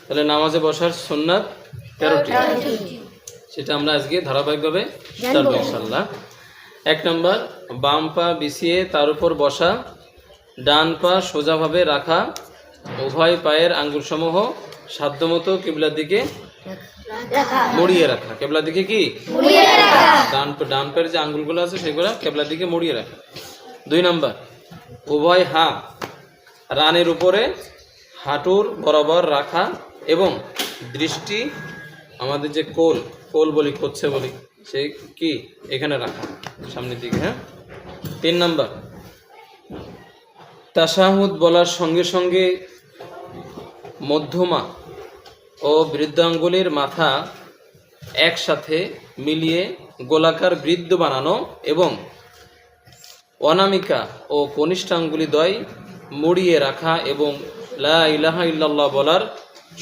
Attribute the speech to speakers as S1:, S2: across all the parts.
S1: তাহলে নামাজে বসার সুন্নাত 13টি, সেটা আমরা আজকে ধারাবাহিকভাবে জানবো ইনশাআল্লাহ। 1 নম্বর, বাম পা বিছিয়ে তার উপর বসা, ডান পা সোজাভাবে রাখা, উভয় পায়ের আঙ্গুলসমূহ সাধ্যমতো কিবলার দিকে মুড়িয়ে রাখা। কিবলার দিকে কি ডান পায়ের যে আঙ্গুলগুলো আছে সেগুলো কিবলার দিকে মুড়িয়ে রাখা। 2 নম্বর, উভয় হাত রানের উপরে হাঁটুর বরাবর রাখা এবং দৃষ্টি আমাদের যে কোল বলি, কোচ্ছে বলি, সেই কি এখানে রাখা, সামনের দিকে। হ্যাঁ। 3 নম্বর, তাশাহুদ বলার সঙ্গে সঙ্গে মধ্যমা ও বৃদ্ধাঙ্গুলির মাথা একসাথে মিলিয়ে গোলাকার বৃত্ত বানানো এবং অনামিকা ও কনিষ্ঠাঙ্গুলি দ্বয় মুড়িয়ে রাখা এবং লা ইলাহা ইল্লাল্লাহ বলার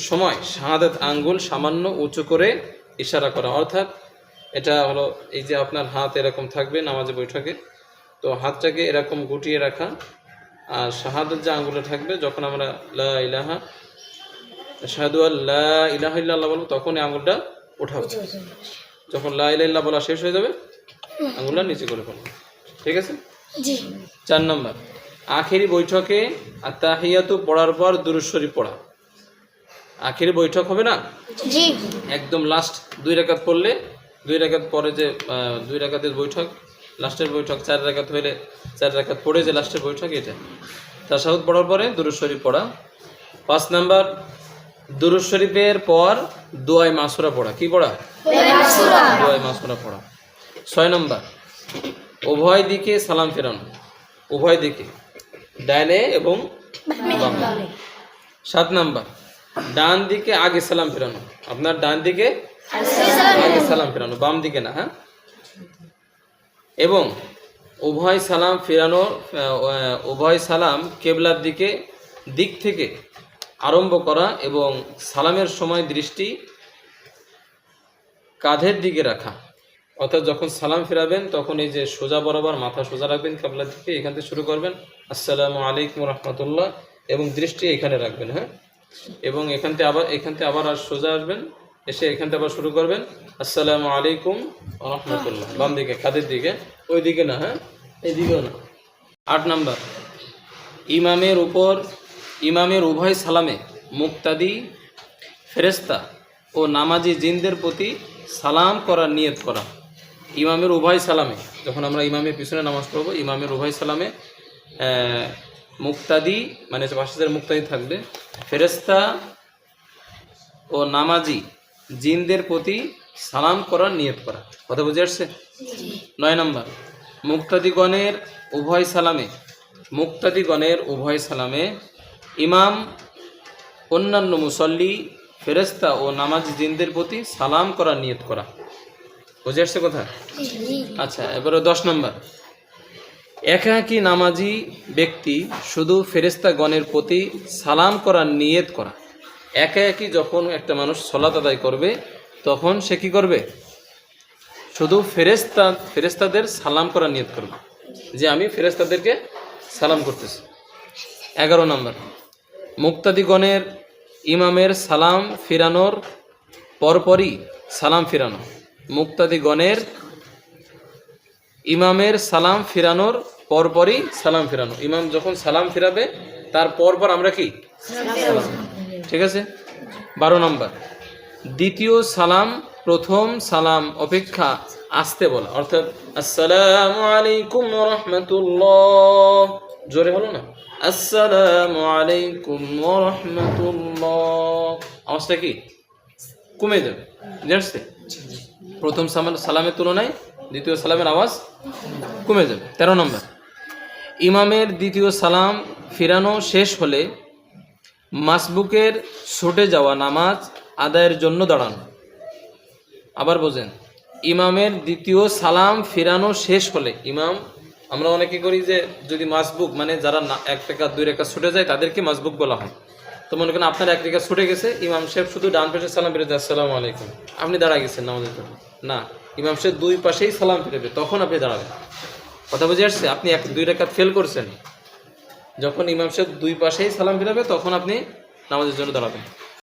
S1: সময় শাহাদাত আঙ্গুল সামান্য উঁচু করে ইশারা করা। অর্থাৎ এটা হলো এই যে আপনার হাত এরকম থাকবে নামাজে বৈঠকে, তো হাতটাকে এরকম গুটিয়ে রাখা, আর শাহাদাত যে আঙ্গুলে থাকবে যখন আমরা লা ইলাহা আশহাদু আল্লা ইলাহা ইল্লাল্লাহ বলবো তখন এই আঙ্গুলটা ওঠাবো, যখন লা ইলাহা ইল্লাল্লাহ বলা শেষ হয়ে যাবে আঙ্গুলটা নিচে করে ফেলবো। ঠিক আছে। 4 নম্বর, আখেরি বৈঠকে আত্তাহিয়াতু পড়ার পর দুরূদ শরীফ পড়া। আখেরি বৈঠক হবে না, একদম লাস্ট 2 রাকাত পড়লে, 2 রাকাত পরে যে 2 রাকাতের বৈঠক, লাস্টের বৈঠক 4 রাকাত হইলে 4 রাকাত পড়ে যে লাস্টের বৈঠক, এটা তাশাহুদ পড়ার পরে দুরূদ শরীফ পড়া। 5 নম্বর, দুরূদ শরীফের পর দোয়া মাসুরা পড়া। কি পড়া? দোয়া মাসুরা পড়া। 6 নম্বর, উভয় দিকে সালাম ফেরানো, উভয় দিকে, ডানে এবং বামে। 7 নম্বর, ডান দিকে আগে সালাম ফেরানো, আপনার ডান দিকে আগে সালাম ফেরানো, বাম দিকে না। হ্যাঁ। এবং উভয় সালাম ফেরানো, উভয় সালাম কেবলার দিক থেকে আরম্ভ করা এবং সালামের সময় দৃষ্টি কাঁধের দিকে রাখা। অর্থাৎ যখন সালাম ফেরাবেন তখন এই যে সোজা বরাবর মাথা সোজা রাখবেন কেবলার দিকে, এখান থেকে শুরু করবেন আসসালামু আলাইকুম রাহমাতুল্লাহ এবং দৃষ্টি এখানে রাখবেন। হ্যাঁ। এবং এখান থেকে আবার আর সোজা আসবেন, এসে এখান থেকে আবার শুরু করবেন আসসালামু আলাইকুম রাহমাতুল্লাহ, বাম দিকে কাঁধের দিকে, ওই দিকে না। হ্যাঁ, এই দিকেও না। 8 নম্বর, ইমামের উভয় সালামে মুক্তাদি ফেরেশতা ও নামাজি জিনদের প্রতি সালাম করার নিয়ত করা। ইমামের উভয় সালামে, যখন আমরা ইমামের পিছনে নামাজ পড়বো, ইমামের উভয় সালামে মুক্তাদি মানে পাশের মুক্তাদি থাকবে, ফেরেশতা ও নামাজি জিনদের প্রতি সালাম করার নিয়ত করা। কথা বুঝে আসছে? 9 নম্বর, মুক্তাদিগণের উভয় সালামে ইমাম, অন্যান্য মুসল্লি, ফেরেশতা ও নামাজি জিনদের প্রতি সালাম করার নিয়ত করা। বুঝে আসছে কথা? আচ্ছা, এবারে 10 নম্বর, একাকী নামাজি ব্যক্তি শুধু ফেরেশতাগণের প্রতি সালাম করার নিয়ত করা। একাকী যখন একটা মানুষ সালাত আদায় করবে তখন সে কি করবে? শুধু ফেরেশতাদের সালাম করার নিয়ত করবে, যে আমি ফেরেশতাদেরকে সালাম করতেছি। 11 নম্বর, মুক্তাদিগণের ইমামের সালাম ফিরানোর পরপরই সালাম ফিরানো। মুক্তাদিগণের ইমামের সালাম ফিরানোর পরপরই সালাম ফিরানো। ইমাম যখন সালাম ফিরাবে তার পরপর আমরা কি সালাম। ঠিক আছে। 12 নম্বর, দ্বিতীয় সালাম প্রথম সালাম অপেক্ষা আস্তে বলা, অর্থাৎ আসসালামু আলাইকুম ওয়া রাহমাতুল্লাহ, জোরে হলো না, আসসালামু আলাইকুম ওয়া রাহমাতুল্লাহ, আওয়াজটা কি কমে যাবে। বুঝতে? প্রথম সালামের তুলনায় দ্বিতীয় সালামের আওয়াজ কমে যাবে। 13 নম্বর, ইমামের দ্বিতীয় সালাম ফিরানো শেষ হলে মাসবুকের ছুটে যাওয়া নামাজ আদায়ের জন্য দাঁড়ানো। আবার বোঝেন, ইমামের দ্বিতীয় সালাম ফিরানো শেষ হলে, ইমাম আমরা অনেকে করি যে যদি মাসবুক মানে যারা 1 রাকাত 2 রাকাত ছুটে যায় তাদেরকে মাসবুক বলা হয়। তো মনে করেন আপনার 1 রাকাত ছুটে গেছে, ইমাম সাহেব শুধু ডান পাশে সালাম ফিরেছে আসসালামু আলাইকুম, আপনি দাঁড়ায় গেছেন নামাজের জন্য না, ইমাম সাহেব 2 পাশেই সালাম ফিরবে, তখন আপনি দাঁড়াবেন। কথা বুঝে আসছে? আপনি 1-2 রাকাত ফেল করছেন, যখন ইমাম সাহেব 2 পাশেই সালাম ফিরাবে তখন আপনি নামাজের জন্য দাঁড়াবেন।